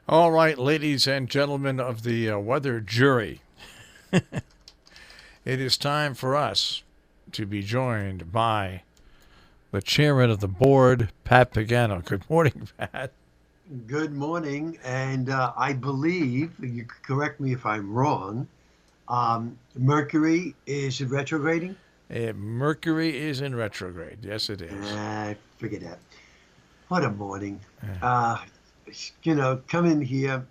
All right, ladies and gentlemen of the weather jury, it is time for us to be joined by the chairman of the board, Pat Pagano. Good morning, Pat. Good morning, and I believe, you could correct me if I'm wrong, Mercury is retrograding? Mercury is in retrograde. Yes, it is. I figured that. What a morning. Uh, Uh, come in here,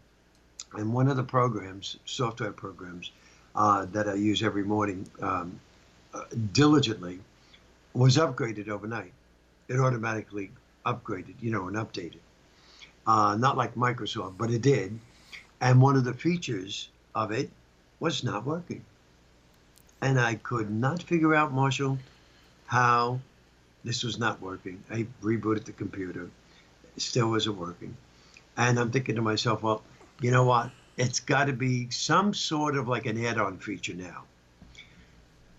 and one of the programs, software programs, that I use every morning diligently was upgraded overnight. It automatically upgraded, and updated. Not like Microsoft, but it did. And one of the features of it was not working. And I could not figure out, Marshall, how this was not working. I rebooted the computer. It still wasn't working. And I'm thinking to myself, well, you know what? It's got to be some sort of like an add-on feature now.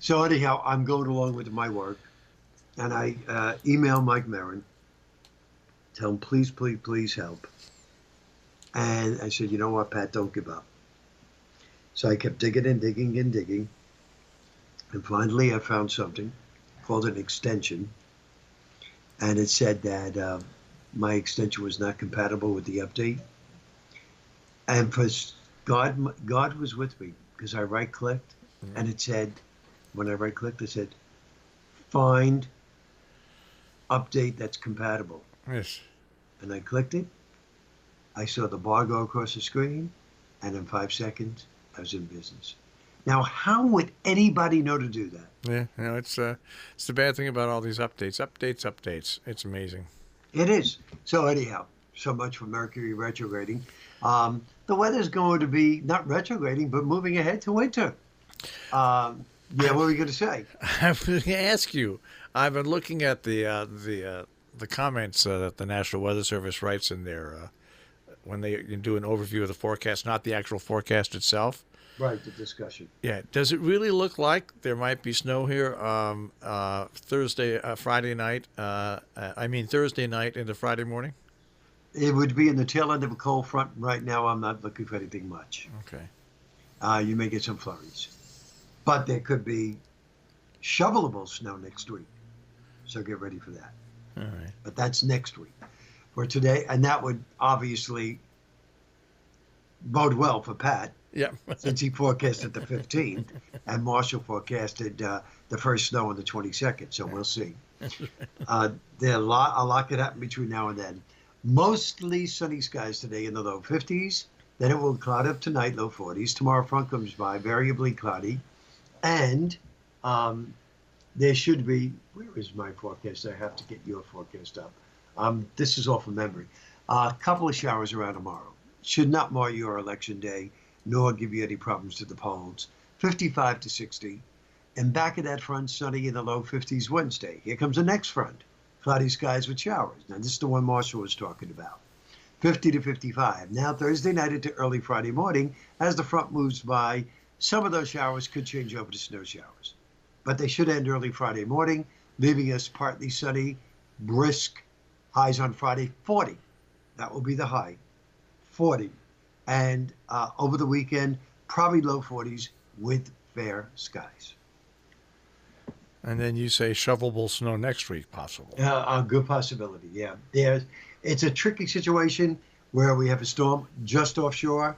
So anyhow, I'm going along with my work, and I email Mike Marin, tell him, please, please, please help. And I said, you know what, Pat, don't give up. So I kept digging and digging and digging. And finally, I found something called an extension. And it said that my extension was not compatible with the update. And for God was with me because I right clicked and it said, when I right clicked, it said, find update that's compatible. yes. And I clicked it. I saw the bar go across the screen. And in 5 seconds, I was in business. Now, how would anybody know to do that? Yeah, it's the bad thing about all these updates. Updates. It's amazing. It is. So anyhow, so much for Mercury retrograding. The weather's going to be not retrograding, but moving ahead to winter. Yeah, what were you going to say? I was going to ask you. I've been looking at the comments that the National Weather Service writes in their when they do an overview of the forecast, not the actual forecast itself. Right, the discussion. Yeah. Does it really look like there might be snow here Friday night? Thursday night into Friday morning? It would be in the tail end of a cold front. Right now, I'm not looking for anything much. Okay. You may get some flurries, but there could be shovelable snow next week. So get ready for that. All right. But that's next week. For today, and that would obviously bode well for Pat Yeah. since he forecasted the 15th and Marshall forecasted the first snow on the 22nd. So we'll see. There a lot could happen between now and then. Mostly sunny skies today in the low 50s. Then it will cloud up tonight, low 40s. Tomorrow, front comes by, variably cloudy. And there should be, where is my forecast? I have to get your forecast up. This is all from memory. A couple of showers around tomorrow. Should not mar your election day, nor give you any problems to the polls. 55 to 60. And back of that front, sunny in the low 50s Wednesday. Here comes the next front. Cloudy skies with showers. Now, this is the one Marshall was talking about. 50 to 55. Now, Thursday night into early Friday morning, as the front moves by, some of those showers could change over to snow showers. But they should end early Friday morning, leaving us partly sunny, brisk. Highs on Friday, 40. That will be the high, 40. And over the weekend, probably low 40s with fair skies. And then you say shovelable snow next week, possible. A good possibility, yeah. It's a tricky situation where we have a storm just offshore.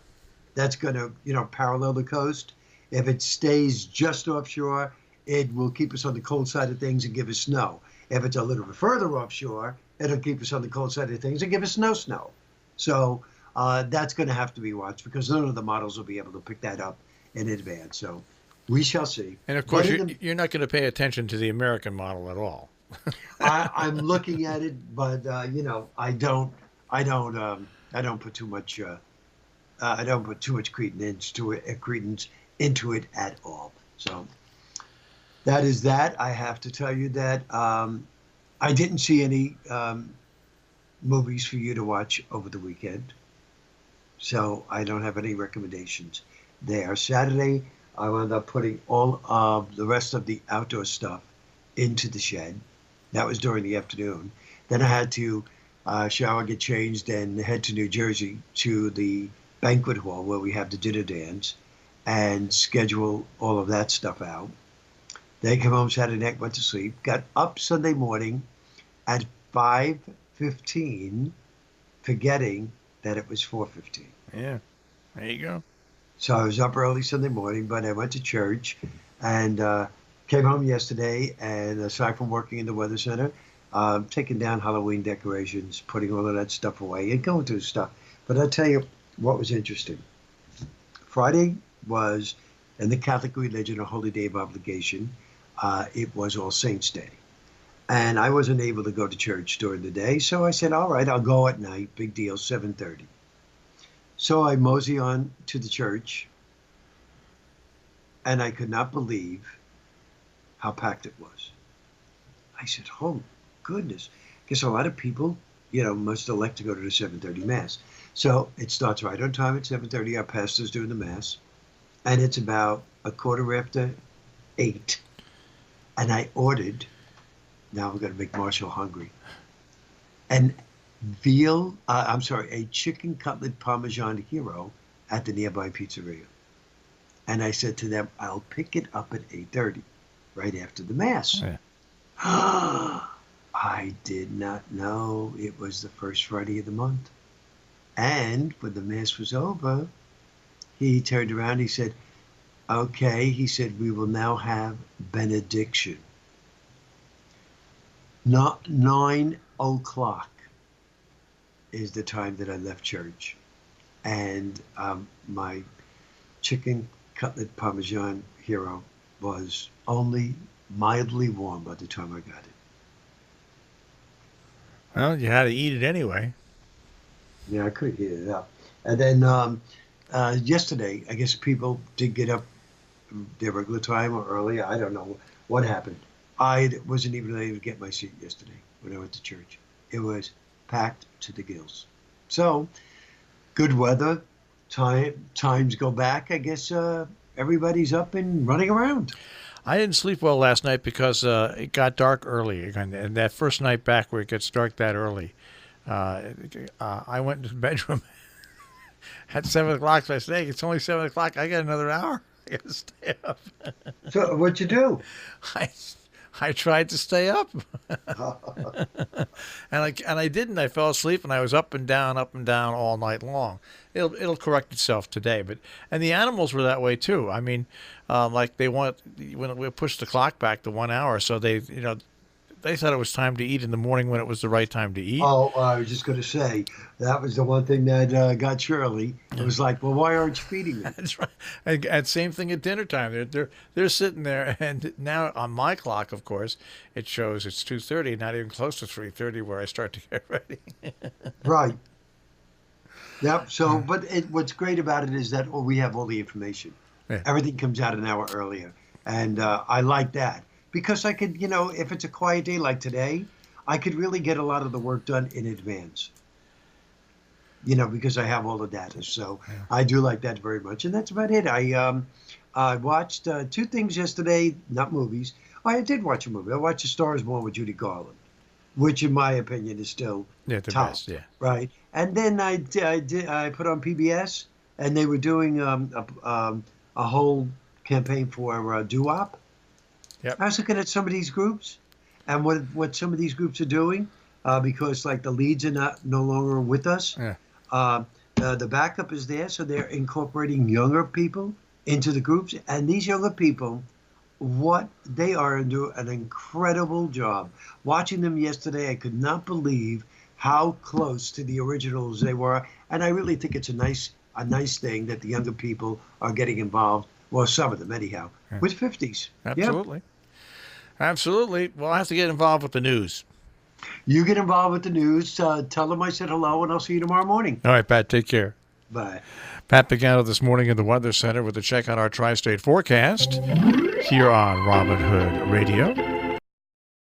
That's going to, parallel the coast. If it stays just offshore, it will keep us on the cold side of things and give us snow. If it's a little bit further offshore, it'll keep us on the cold side of things and give us snow. So that's going to have to be watched because none of the models will be able to pick that up in advance. So we shall see. And of course, you're not going to pay attention to the American model at all. I'm looking at it, but I don't put too much. I don't put too much credence into it at all. So that is that. I have to tell you that I didn't see any movies for you to watch over the weekend, so I don't have any recommendations there. Saturday, I wound up putting all of the rest of the outdoor stuff into the shed. That was during the afternoon. Then I had to shower, get changed, and head to New Jersey to the banquet hall where we have the dinner dance and schedule all of that stuff out. Then come home Saturday night, went to sleep, got up Sunday morning at 5:15, forgetting that it was 4:15. Yeah, there you go. So I was up early Sunday morning, but I went to church and came home yesterday. And aside from working in the Weather Center, taking down Halloween decorations, putting all of that stuff away, and going through stuff. But I'll tell you what was interesting. Friday was, in the Catholic religion, a holy day of obligation. It was All Saints' Day. And I wasn't able to go to church during the day, so I said, all right, I'll go at night. Big deal, 7:30. So I mosey on to the church, and I could not believe how packed it was. I said, oh, goodness. Guess a lot of people, must elect to go to the 7:30 Mass. So it starts right on time at 7:30. Our pastor's doing the Mass, and it's about 8:15. And I ordered, now I'm going to make Marshall hungry, a chicken cutlet Parmesan Hero at the nearby pizzeria. And I said to them, I'll pick it up at 8:30, right after the Mass. Yeah. I did not know it was the first Friday of the month. And when the Mass was over, he turned around, he said, okay, he said, we will now have benediction. Not 9:00 is the time that I left church. And my chicken cutlet Parmesan Hero was only mildly warm by the time I got it. Well, you had to eat it anyway. Yeah, I could heat it up. And then yesterday, I guess people did get up their regular time or earlier. I don't know what happened. I wasn't even able to get my seat yesterday when I went to church. It was packed to the gills. So, good weather. Times go back. I guess everybody's up and running around. I didn't sleep well last night because it got dark early. And that first night back where it gets dark that early, I went into the bedroom at 7 o'clock. So I said, hey, it's only 7 o'clock. I got another hour. I got to stay up. So what'd you do? I tried to stay up, and I didn't. I fell asleep, and I was up and down all night long. It'll correct itself today, and the animals were that way too. I mean, like when we pushed the clock back to 1 hour, so they thought it was time to eat in the morning when it was the right time to eat. Oh, I was just going to say, that was the one thing that got Shirley. It was like, well, why aren't you feeding me? That's right. And same thing at dinner time. They're sitting there, and now on my clock, of course, it shows it's 2:30, not even close to 3:30 where I start to get ready. Right. Yep. So, but what's great about it is that we have all the information. Yeah. Everything comes out an hour earlier. And I like that. Because I could, if it's a quiet day like today, I could really get a lot of the work done in advance. Because I have all the data. So yeah. I do like that very much. And that's about it. I watched 2 things yesterday, not movies. I did watch a movie. I watched A Star Is Born with Judy Garland, which in my opinion is still the top, best, yeah. Right. And then I put on PBS, and they were doing a whole campaign for doo-wop. Yep. I was looking at some of these groups and what some of these groups are doing because like the leads are no longer with us. Yeah. The backup is there, so they're incorporating younger people into the groups. And these younger people, they are doing an incredible job. Watching them yesterday, I could not believe how close to the originals they were. And I really think it's a nice thing that the younger people are getting involved. Well, some of them anyhow, yeah. With 50s. Absolutely. Yep. Absolutely. Well, I have to get involved with the news. You get involved with the news. Tell them I said hello, and I'll see you tomorrow morning. All right, Pat. Take care. Bye. Pat Pagano this morning in the Weather Center with a check on our tri-state forecast here on Robin Hood Radio.